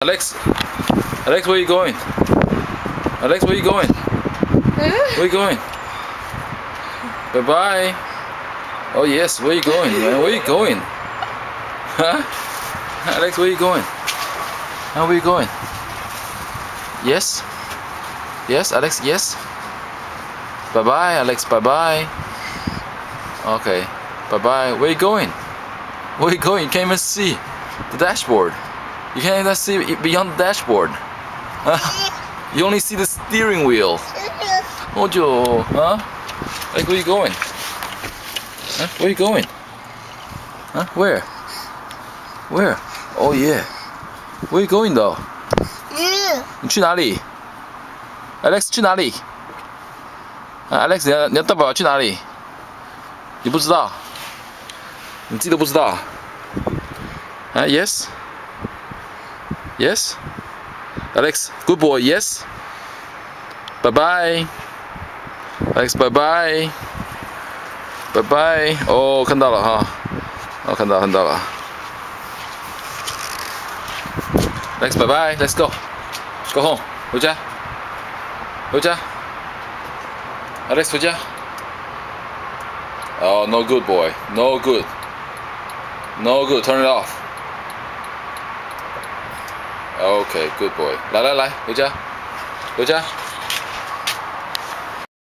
Alex, Alex, where are you going? Alex, where are you going? Where are you going? Bye bye. Oh yes, where are you going, man? Where are you going? Huh? Alex, where are you going? Where are you going? Yes? Yes, Alex, yes? Bye bye, Alex, bye bye. Okay, bye bye. Where are you going? Where are you going? You can't even see the dashboard. You can't even see beyond the dashboard. You only see the steering wheel. Ojo, huh? Like, where are you going? Huh? Where are you going? Huh? Where? Where? Oh yeah. Where are you going though? 你去哪里 ？Alex 去哪里？啊 ，Alex 你要带爸爸去哪里？你不知道？你自己都不知道？啊 ，Yes。Yes? Alex, good boy, yes? Bye bye. Alex, bye bye. Bye bye. 哦，看到了哈。哦，看到了。Alex, bye bye. Let's go. Go home. 回家。回家。Alex, 回家。Oh, no good boy. No good. No good. Turn it off. Okay, good boy. 来，回家，回家。